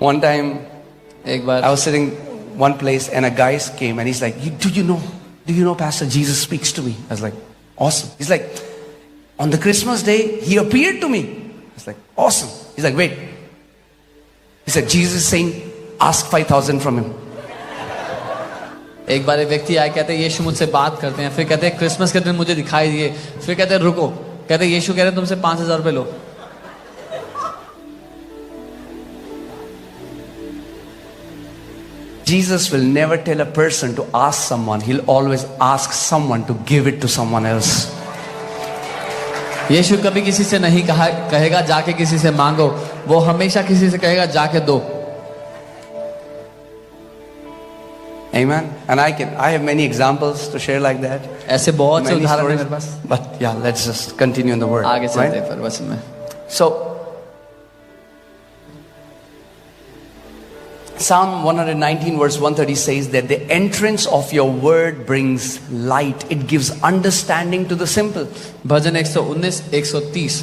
One time, एक बार I was sitting one place and a guy came and he's like, do you know, Pastor, Jesus speaks to me. I was like, awesome. He's like, on the Christmas day, he appeared to me. I was like, awesome. He's like, wait. He said, Jesus is saying, ask 5,000 from him. एक बार एक व्यक्ति आए, कहते हैं यीशु मुझसे बात करते हैं, फिर कहते हैं क्रिसमस के दिन मुझे दिखाई दिए, फिर कहते हैं रुको, कहते हैं यीशु कह रहे हैं तुमसे 5,000 रुपए लो. Jesus will never tell a person to ask someone. He'll always ask someone to give it to someone else. यीशु कभी किसी से नहीं कहेगा जाके किसी से मांगो, वो हमेशा किसी से कहेगा जाके दो. Amen. And I have many examples to share like that. ऐसे बहुत से Many उदाहरण हैं stories. मेरे पास. But yeah, let's just continue in the word. आगे चलते हैं Right? फिर वचन में. So, Psalm 119 verse 130 says that the entrance of your word brings light. It gives understanding to the simple. भजन 119 130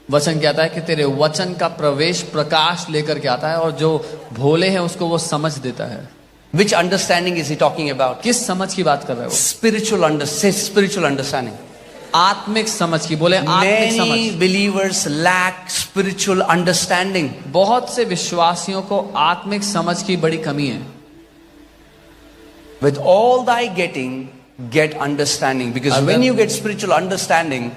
वचन कहता है कि तेरे वचन का प्रवेश प्रकाश लेकर के आता है और जो भोले हैं उसको वो समझ देता है. Which understanding is he talking about? किस समझ की बात कर रहा है वो? Spiritual understanding. आत्मिक समझ की. बोले आत्मिक समझ. Many believers lack spiritual understanding. बहुत से विश्वासियों को आत्मिक समझ की बड़ी कमी है. With all thy getting, get understanding. Because when you get spiritual understanding,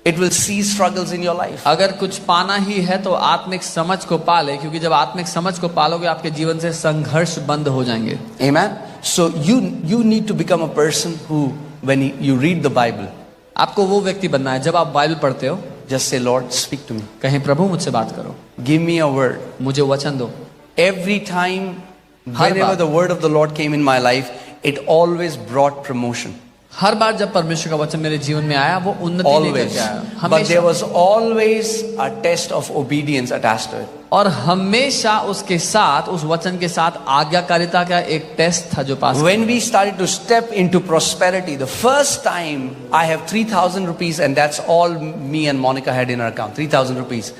it will cease struggles in your life. अगर कुछ पाना ही है तो आत्मिक समझ को पाले, क्योंकि जब आत्मिक समझ को पालोगे आपके जीवन से संघर्ष बंद हो जाएंगे. Amen. So you need to become a person who, when you read the Bible, आपको वो व्यक्ति बनना है जब आप बाइबल पढ़ते हो, just say, Lord, speak to me. कहें प्रभु मुझसे बात करो, Give me a word. मुझे वचन दो. Every time, whenever the word of the Lord came in my life, it always brought promotion. हर बार जब परमेश्वर का वचन मेरे जीवन में आया वो उन्नति लेकर के आया. But there was always a test of obedience attached to it. और हमेशा उसके साथ, उस वचन के साथ आज्ञाकारिता का एक टेस्ट था जो पास. When we started to step into prosperity, the first time I have 3,000 rupees and that's all me and Monica had in our account, 3,000 rupees.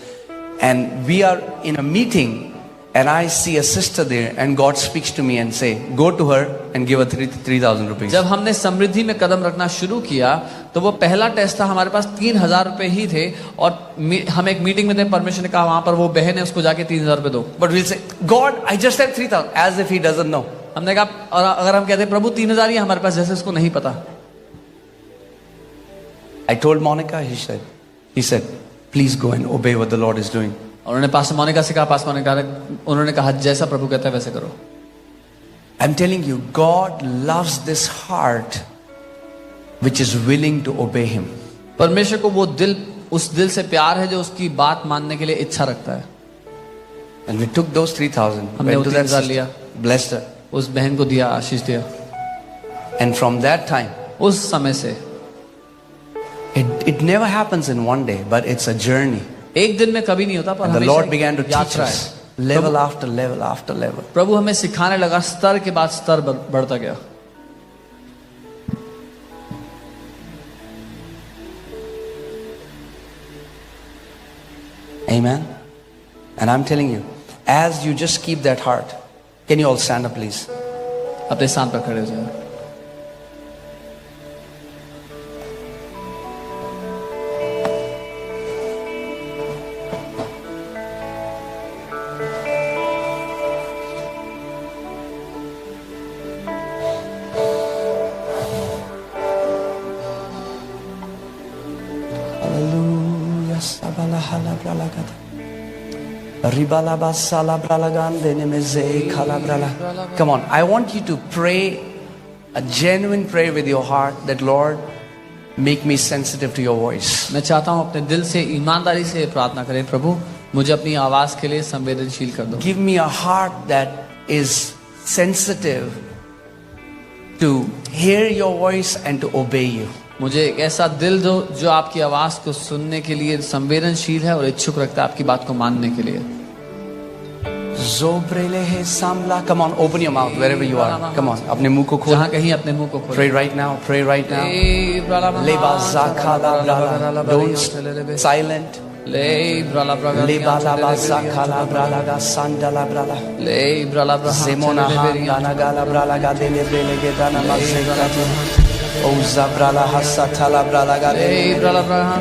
And we are in a meeting and I see a sister there and God speaks to me and say, go to her and give her 3,000 rupees. जब हमने समृद्धि में कदम रखना शुरू किया तो वो पहला test था. हमारे पास 3,000 रुपए ही थे और हम एक मीटिंग में थे. परमेश्वर ने कहा वहां पर वो बहन है उसको जाके 3,000 रुपए दो. But we'll say, God, I just have 3,000, as if he doesn't know. हमने कहा, और अगर हम कहते प्रभु 3,000 ही हमारे पास, जैसे उसको नहीं पता. I told Monica, he said, please go and obey what the Lord is doing. उन्होंने पास्टर मोनिका से कहा, पास्टर मोनिका उन्होंने कहा जैसा प्रभु कहता है वैसे करो. I'm telling you, God loves this heart which is willing to obey him. परमेश्वर को वो दिल, उस दिल से प्यार है जो उसकी बात मानने के लिए इच्छा रखता है. And we took those 3,000, हमने वो went to that 3,000 लिया, sister, blessed her. उस बहन को दिया, आशीष दिया. And from that time, उस समय से, it never happens in one day, but it's a journey. एक दिन में कभी नहीं होता, पर And the Lord began to teach यात्रा है. us level after level after level. प्रभु हमें सिखाने लगा, स्तर के बाद स्तर बढ़ता गया. Amen. And I'm telling you, as you just keep that heart, can you all stand up please? अपने स्थान पर खड़े हो जाए. Come on, I want you to pray a genuine prayer with your heart that Lord, make me sensitive to your voice. मैं चाहता हूँ अपने दिल से ईमानदारी से प्रार्थना करें, प्रभु मुझे अपनी आवाज के लिए संवेदनशील कर दो. Give me a heart that is sensitive to hear your voice and to obey you. मुझे एक ऐसा दिल दो जो आपकी आवाज को सुनने के लिए संवेदनशील है और इच्छुक रखता है आपकी बात को मानने के लिए. Come on, open your mouth wherever you are. Come on, अपने मुंह को खोल. जहाँ कहीं अपने मुंह को खोल. Pray right now. Pray right now. Don't silent. Le brala braga Libala bazakala bralaga sandala brala. Le brala braha Zemona hangana gala bralaga de lebrele gedana mazekati. Oza brala hasatala bralaga Le de brala braha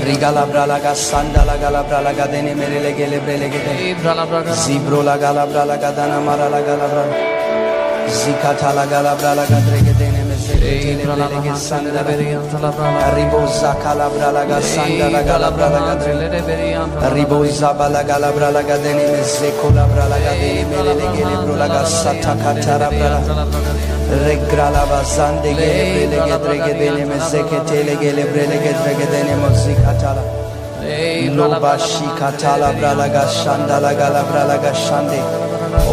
Rigala bralaga sandala gala bralaga de merele gelebrele gede. Le brala braga Zibrola gala bralaga dana marala gala brala. Zikatala gala bralaga drege dene mezekete lebrele ge sandala. Riboza kala bralaga sandala gala bralaga drege. Riboza bala gala bralaga dene mezekola bralaga dene merele gelebrolaga satakatara brala. Regrala bazande gelebrele ge drege dene mezekete gelebrele ge drege dene mozikatala. Loba shikatala bralaga shandala gala bralaga shande.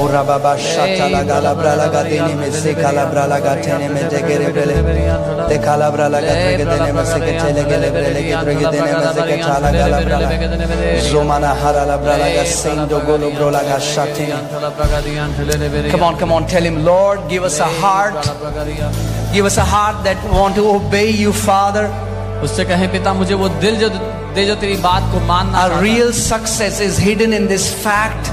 Ora baba shatala gala bralaga dene mezekala bralaga tene mezegere brele. De kala bralaga drege dene mezekete gelebrele ge drege dene mezeketala gala bralaga. Zomana harala bralaga sendo golo brolaga shatene. Come on, tell him, Lord, give us a heart. Give us a heart that want to obey you, Father. उससे कहे पिता मुझे वो दिल जो दे जो तेरी बात को मानना Our real success is hidden in this fact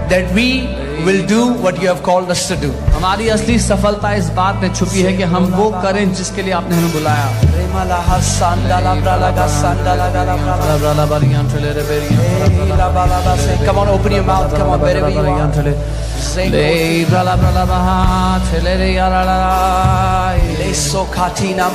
that we will do what you have called us to do. हमारी असली सफलता इस बात में छुपी है कि हम वो करें जिसके लिए आपने हमें बुलाया Come on, open your mouth. Come on, wherever you are. Leso katina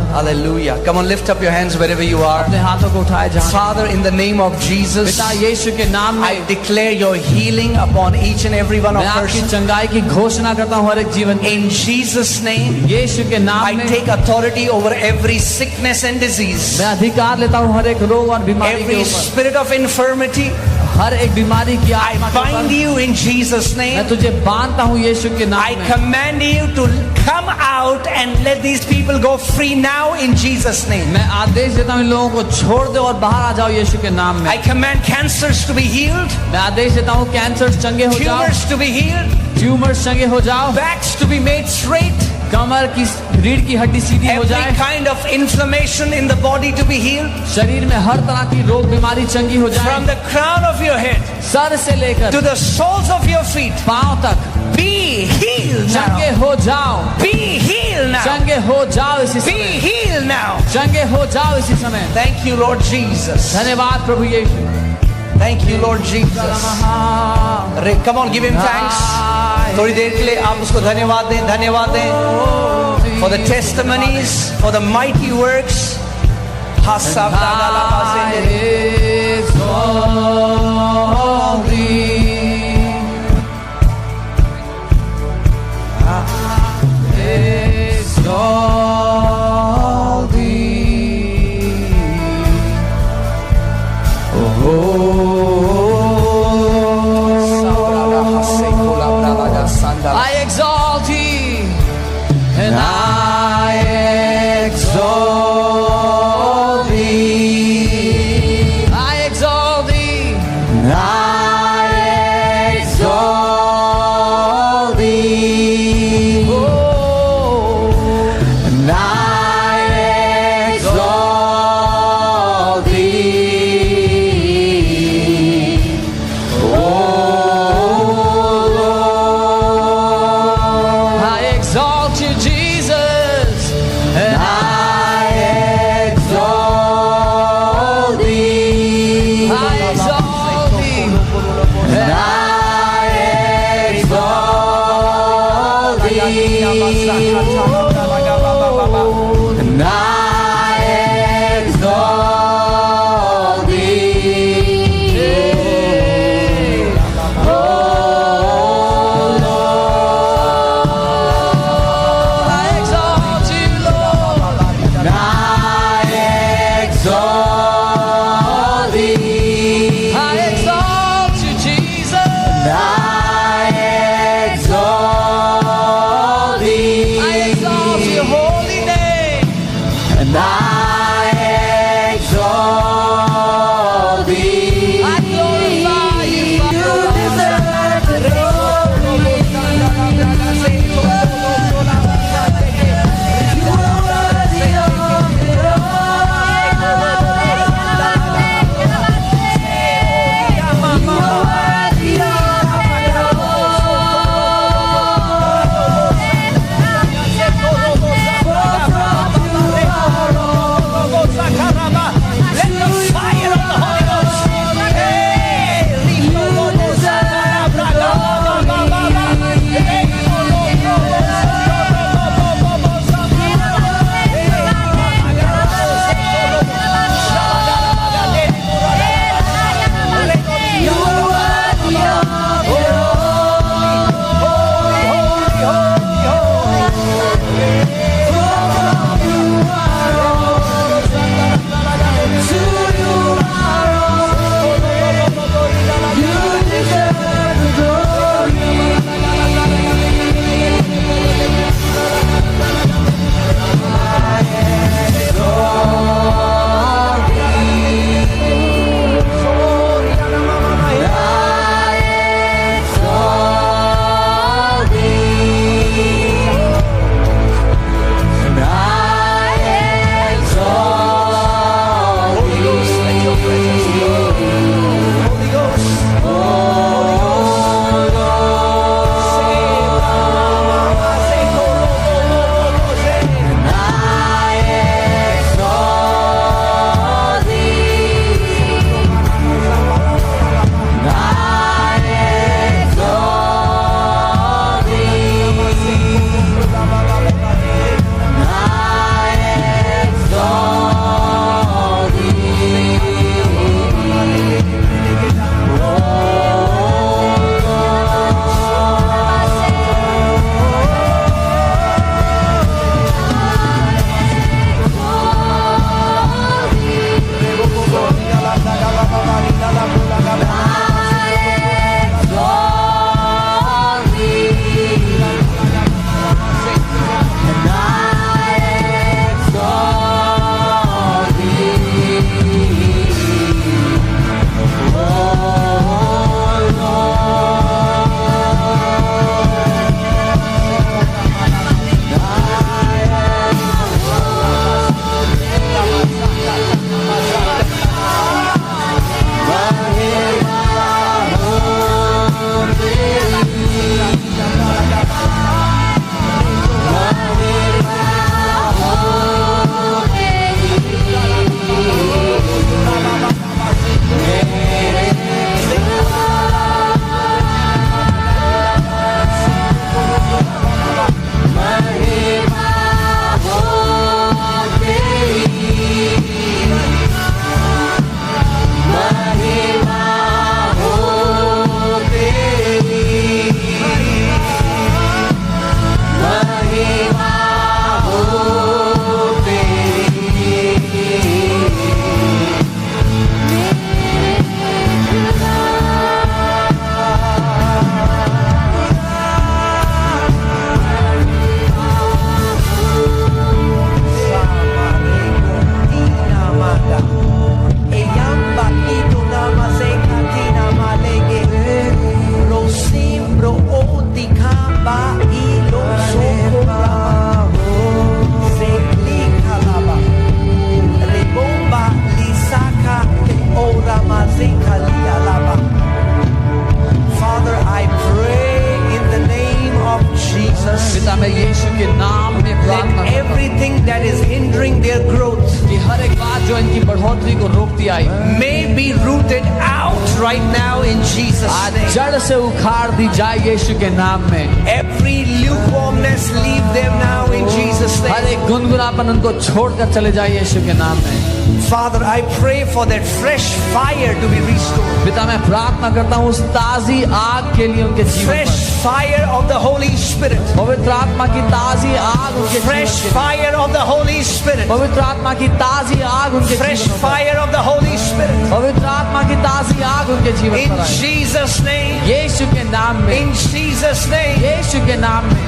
Hallelujah. Come on, lift up your hands wherever you are. अपने हाथों को उठाए जहां Father, in the name of Jesus, पिता यीशु के नाम में I declare your healing upon each and every one of मैं आपकी us. चंगाई की घोषणा करता हूँ हर एक जीवन में In Jesus' name, यीशु के नाम I में take authority over every sickness and disease, मैं अधिकार लेता हूँ हर एक रोग और बीमारी के every ऊपर spirit of infirmity. हर एक बीमारी की I आत्मा के bind ऊपर you in Jesus' मैं name. तुझे बांधता हूँ यीशु के I नाम में command you to come out and let these people go free now in Jesus' name. मैं आदेश देता हूँ इन लोगों को छोड़ दो और बाहर आ जाओ यीशु के नाम में I command cancers to be healed, मैं आदेश देता हूँ कैंसर चंगे हो जाओ tumors to be healed, tumors चंगे हो जाओ backs to be made straight, कमर की रीढ़ की हड्डी सीधी हो every जाए kind of inflammation in the body to be healed, शरीर में हर तरह की रोग बीमारी चंगी हो जाए from the crown of your head sir से लेकर to the soles of your feet. पांव तक Be healed चंगे now. हो जाओ Be healed now. चंगे हो जाओ इसी Be समय healed now. चंगे हो जाओ इसी समय Thank you, Lord Jesus. धन्यवाद प्रभु यीशु Thank you, Lord Jesus. Come on, give him thanks. थोड़ी देर के लिए आप उसको धन्यवाद दें, धन्यवाद दें. For the testimonies, for the mighty works. I exalt thee and I exalt thee. I exalt thee. I exalt thee. Oh, And I exalt thee. I exalt you, Jesus. that is hindering their growth कि हर एक बात जो इनकी बढ़ोतरी को रोकती आई may be rooted out right now in Jesus' आज name. जड़ से उखाड़ दी जाए यीशु के नाम में। Every lukewarmness, leave them now in Jesus' her name. एक गुनगुनापन उनको छोड़कर चले जाए यीशु के नाम में। Father, I pray for that fresh fire to be restored. पिता मैं प्रार्थना करता हूँ उस ताजी आग के लिए उनके जीवन Fresh पर। fire of the Holy Spirit. पवित्र आत्मा की ताजी आग उनके Fresh जीवन के लिए। fire of the Holy Spirit. पवित्र आत्मा की ताजी आग उनके Fresh जीवन पर। fire of the Holy Spirit. पवित्र आत्मा की ताजी आग उनके जीवन In पर आए। Jesus' name. यीशु के नाम में। In Jesus' name. यीशु के नाम में।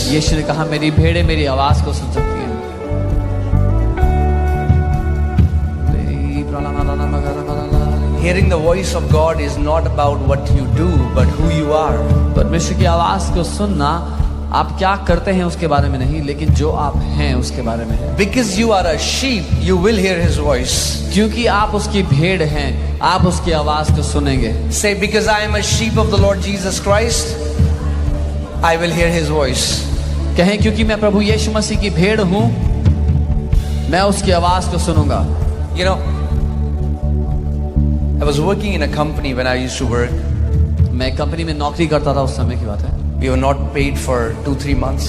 यीशु ने कहा मेरी भेड़ें मेरी आवाज को सुन सकती हैं। Hearing the voice of God is not about what you do, but who you are. परमेश्वर की आवाज को सुनना आप क्या करते हैं उसके बारे में नहीं, लेकिन जो आप हैं उसके बारे में है। Because you are a sheep, you will hear His voice. क्योंकि आप उसकी भेड़ हैं, आप उसकी आवाज को सुनेंगे। Say, because I am a sheep of the Lord Jesus Christ, I will hear His voice. कहें क्योंकि मैं प्रभु यीशु मसीह की भेड़ हूँ, मैं उसकी आवाज को सुनूंगा। You know, I was working in a company when I used to work. मैं कंपनी में नौकरी करता था, उस समय की बात है। We were not paid for 2-3 months.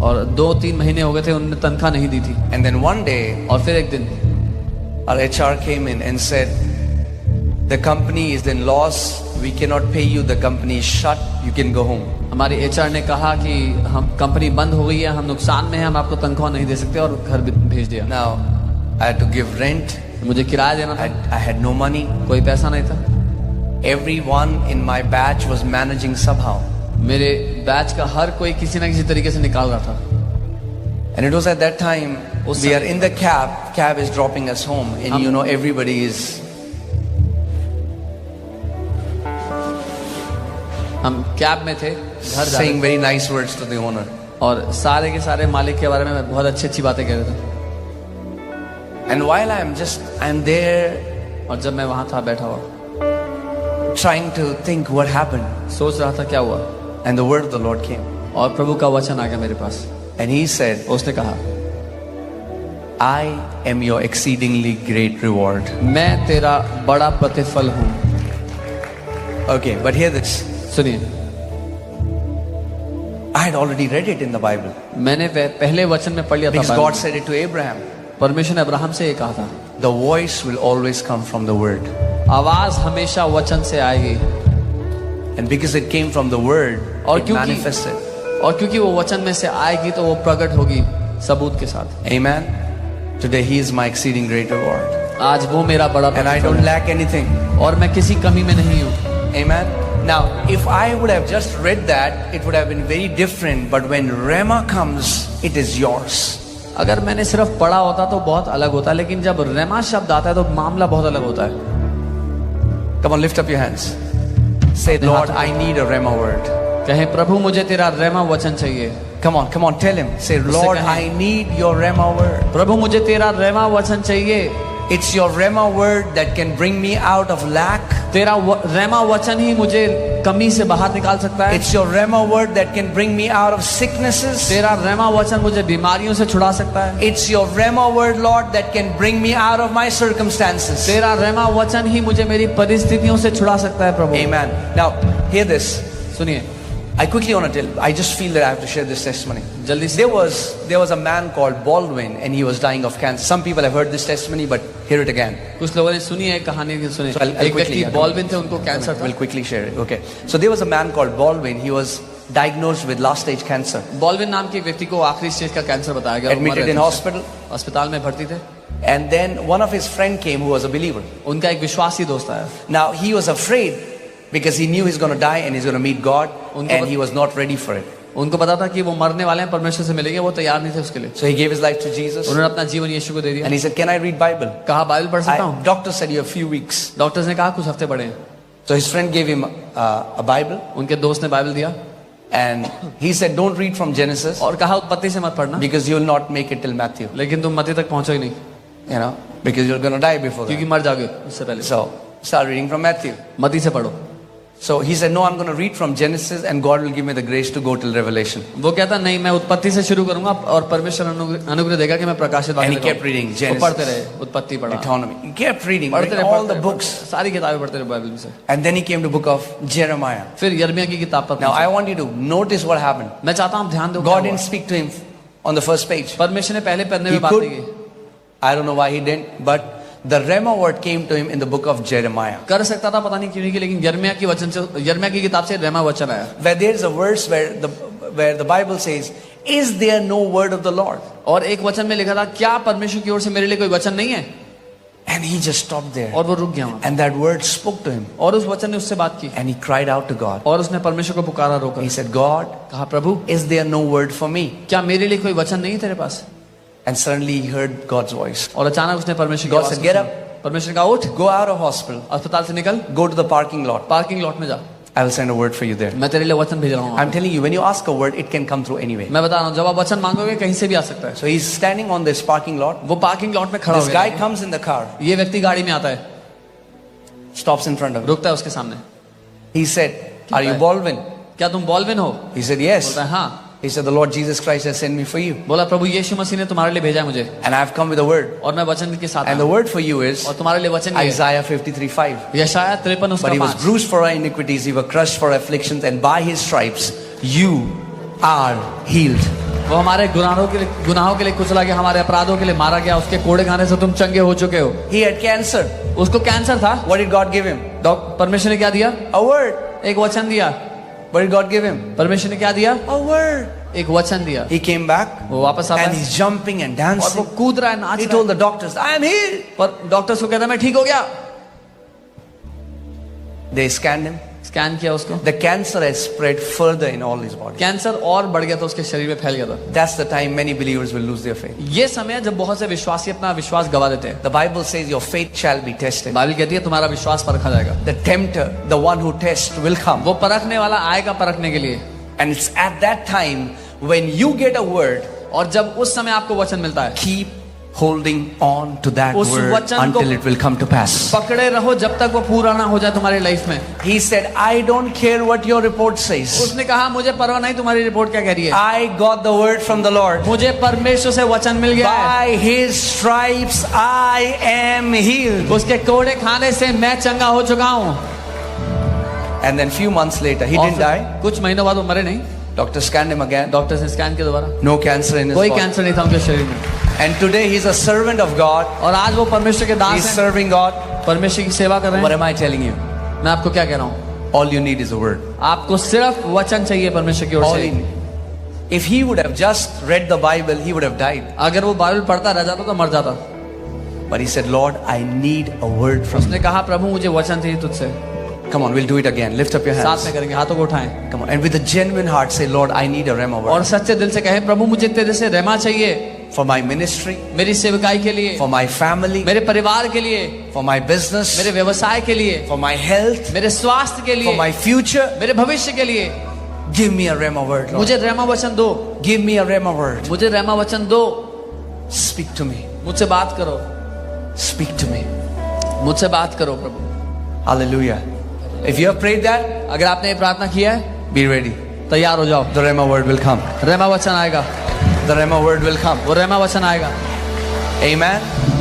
और 2-3 महीने हो गए थे, उन्होंने तनख्वाह नहीं दी थी। And then one day, और फिर एक दिन our HR came in and said, the company is in loss, we cannot pay you, the company is shut, you can go home. हमारी HR ने कहा कि हम कंपनी बंद हो गई है, हम नुकसान में हैं, हम आपको तनख्वाह नहीं दे सकते, और घर भेज दिया। Now, I had to give rent. मुझे किराया देना था। I had no money. कोई पैसा नहीं था। Everyone in my batch was managing somehow. मेरे बैच का हर कोई किसी न किसी तरीके से निकाल रहा था। And it was at that time we are in the cab is dropping us home, and you know everybody is. हम कैब में थे, घर जा रहे saying very nice words to the owner. और सारे के सारे मालिक के बारे में बहुत अच्छी बातें कह रहे थे। And while I'm there, और जब मैं वहां था बैठा हुआ, trying to think what happened, सोच रहा था क्या हुआ, and the word of the Lord came. और प्रभु का वचन आ गया मेरे पास। And He said, उसने कहा, I am your exceedingly great reward. मैं तेरा बड़ा प्रतिफल हूँ। Okay, but hear this. सुनिए, I had already read it in the Bible मैंने पहले वचन में पढ़ लिया था because बाइबल God में। said it to Abraham. परमेश्वर ने अब्राहम से ये कहा था, The voice will always come from the word. आवाज हमेशा वचन से आएगी। And because it came from the word, और it क्योंकि manifested. और क्योंकि वो वचन में से आएगी तो वो प्रकट होगी सबूत के साथ। Amen. Today he is my exceeding great reward. आज वो मेरा बड़ा And I प्रतिफल don't है lack anything. और मैं किसी कमी में नहीं हूँ। Amen. Now, if I would have just read that, it would have been very different. But when Rema comes, it is yours. अगर मैंने सिर्फ पढ़ा होता तो बहुत अलग होता, लेकिन जब रेमा शब्द आता है तो मामला बहुत अलग होता है। Come on, lift up your hands. Say, Lord, I need a Rema word. कहे, प्रभु मुझे तेरा रेमा वचन चाहिए। Come on, tell him. Say, Lord, I need your Rema word. प्रभु मुझे तेरा रेमा वचन चाहिए। It's your Rema word that can bring me out of lack. तेरा रेमा वचन ही मुझे कमी से बाहर निकाल सकता है। It's your Rema word that can bring me out of sicknesses. तेरा रेमा वचन मुझे बीमारियों से छुड़ा सकता है। It's your Rema word, Lord, that can bring me out of my circumstances. तेरा रेमा वचन ही मुझे मेरी परिस्थितियों से छुड़ा सकता है प्रभु। Amen. Now, hear this. सुनिए, I quickly want to tell. I just feel that I have to share this testimony. जल्दी से। There was a man called Baldwin, and he was dying of cancer. Some people have heard this testimony, but hear it again. कुछ लोगों ने सुनी है कहानी सुनी। So I'll एक व्यक्ति quickly- बॉल्विन थे, उनको कैंसर था। We'll quickly share it. Okay. So there was a man called Baldwin. He was diagnosed with last stage cancer. बॉल्विन नाम के व्यक्ति को आखिरी स्टेज का कैंसर बताया गया। वो मर Admitted रहे in थे। hospital. अस्पताल में भर्ती थे। And then one of his friend came who was a believer. उनका एक विश्वासी दोस्त आया। Now he was afraid because he knew he's going to die and he's going to meet God, and he was not ready for it. उनको पता था कि वो मरने वाले हैं, परमेश्वर से मिलेंगे, वो तैयार नहीं थे उसके लिए। So he gave his life to Jesus, उन्होंने अपना जीवन यीशु को दे दिया। and he said, "Can I read Bible?" कहा बाइबल पढ़ सकता हूँ? Doctor said you have few weeks. Doctors ने कहा कुछ हफ्ते पड़े हैं। So his friend gave him a Bible, उनके दोस्त ने बाइबल दिया and he said, "Don't read from Genesis और कहा उत्पत्ति से मत पढ़ना, because you will not make it till Matthew. लेकिन तुम मत्ती तक पहुंचो ही नहीं, You know, because you're going to die before क्योंकि that." मर जाओगे उससे पहले। So start reading from Matthew. मत्ती से पढ़ो। So he said, "No, I'm going to read from Genesis, and God will give me the grace to go till Revelation." वो कहता नहीं, मैं उत्पत्ति से शुरू करूंगा और परमेश्वर अनुग्रह देगा कि मैं प्रकाशित And he वाक्य kept reading तो Genesis, पढ़ते रहे, उत्पत्ति पढ़ा, Deuteronomy. He kept reading पढ़ते रहे, all पढ़ते the रहे, books, सारी किताबें पढ़ते रहे बाइबल में से। and then he came to book of Jeremiah. फिर यिर्मयाह की किताब पर Now I पहुंचे। want you to notice what happened. मैं चाहता हूँ आप ध्यान दो, God didn't speak to him on the first page. परमेश्वर ने पहले पन्ने He में बात could. नहीं की। I don't know why he didn't, but the Rema word came to him in the book of Jeremiah. कर सकता था, पता नहीं क्यों नहीं की, लेकिन यिर्मयाह की वचन से, यिर्मयाह की किताब से रेमा वचन आया। Where there is a verse where the Bible says, "Is there no word of the Lord?" और एक वचन में लिखा था, क्या परमेश्वर की ओर से मेरे लिए कोई वचन नहीं है? And he just stopped there. और वो रुक गया वहाँ। And that word spoke to him. और उस वचन ने उससे बात की And he cried out to God. और उसने परमेश्वर को पुकारा रोकर। He said, "God, कहा, प्रभु is there no word for me?" क्या मेरे लिए कोई वचन नहीं है तेरे पास? And suddenly he heard God's voice. और अचानक उसने परमेश्वर की God आवाज said, को "Get सुना। up. परमेश्वर का उठ, Go out of hospital. अस्पताल से निकल, Go to the parking lot. Parking lot में जा, I will send a word for you there." मैं तेरे लिए वचन भेज रहा हूँ। I'm telling you, when you ask a word, it can come through anyway. मैं बता रहा हूँ, जब आप वचन मांगोगे कहीं से भी आ सकता है। So he's standing on this parking lot. वो पार्किंग लॉट में खड़ा हो This guy गया। comes in the car, ये व्यक्ति गाड़ी में आता है, stops in front of him. रुकता है उसके सामने। He said, "Are you Baldwin?" क्या तुम बॉल्विन हो? He said, "Yes." बोलता है हाँ। He said, "The Lord Jesus Christ has sent me for you. बोला, प्रभु यीशु मसीह ने तुम्हारे लिए भेजा है मुझे And I have come with a word. और मैं वचन के साथ And the आया। word for you is और तुम्हारे लिए वचन ये है, Isaiah 53:5. यशायाह 53 उसका But he was 5। bruised for our iniquities, he was crushed for afflictions, and by his stripes you are healed. वो हमारे गुनाहों के लिए कुचला गया, हमारे अपराधों के लिए मारा गया, उसके कोड़े खाने से तुम चंगे हो चुके हो। He had cancer. उसको कैंसर था। What did God give him? परमेश्वर ने क्या दिया? A word. एक वचन दिया। What did God give him? परमेश्वर ने क्या दिया? A word. एक वचन दिया। He came back वो वापस आता and है he's jumping and और वो dancing. कूद रहा है, नाच He रहा told है। the doctors, "I am healed." पर डॉक्टर्स को कहता है मैं ठीक हो गया। They scanned him. स्कैन किया उसको, The cancer has spread further in all his body. Cancer और बढ़ गया था, उसके शरीर में फैल गया था। That's the time many believers will lose their faith. ये समय है जब बहुत से विश्वासी अपना विश्वास गवा देते हैं। The Bible says your faith shall be tested. Bible कहती है तुम्हारा विश्वास परखा जाएगा। The tempter, the one who tests, will come. वो परखने वाला आएगा परखने के लिए। And it's at that time when you get a word, और जब उस समय आपको वचन मिलता है, keep holding on to that उस word वचन को until it will come to pass. पकड़े रहो जब तक वो पूरा ना हो जाए तुम्हारी लाइफ में। He said, I don't care what your report says. उसने कहा मुझे परवाह नहीं तुम्हारी रिपोर्ट क्या कह रही है, I got the word from the Lord. मुझे परमेश्वर से वचन मिल गया है, By his stripes I am healed. उसके कोड़े खाने से मैं चंगा हो चुका हूँ। And then few months later, he और didn't फिर die. कुछ महीनों बाद वो मरे नहीं, Doctor scanned him again. Doctor ने स्कैन के दोबारा, No cancer in his कोई body. कैंसर नहीं था उनके शरीर में। And today he's a servant of God. और आज वो परमेश्वर के He's दास हैं, serving God. परमेश्वर की सेवा कर रहे What हैं। am I telling you? मैं आपको क्या कह रहा हूँ, All you need is a word. आपको सिर्फ वचन चाहिए परमेश्वर की ओर All से। you need. If he would have just read the Bible, he would have died. अगर वो बाइबल पढ़ता रह जाता तो मर जाता। But he said, Lord, I need a word from you. उसने कहा प्रभु मुझे वचन चाहिए तुझसे। Come on, we'll do it again. Lift up your साथ hands. में करेंगे, हाथों को उठाएं Come on. And with a genuine heart say, Lord, I need a rhema और word. सच्चे दिल से कहें प्रभु मुझे तेरे से रहमा चाहिए, For my ministry, मेरी सेवकाई के लिए, for my family, मेरे परिवार के लिए, for my business, मेरे व्यवसाय के लिए, for my health, मेरे स्वास्थ्य के for लिए, my future. मेरे भविष्य के लिए Give me a rhema word, Lord. मुझे रहमा वचन दो, Give me a rhema word. मुझे रहमा वचन दो, Speak to me. मुझसे बात करो, Speak to me. मुझसे बात करो प्रभु। Hallelujah. If you have prayed that, अगर आपने ये प्रार्थना किया है, be ready. तैयार हो जाओ, The rhema word will come. रहमा वचन आएगा, The rhema word will come. वो रहमा वचन आएगा। Amen.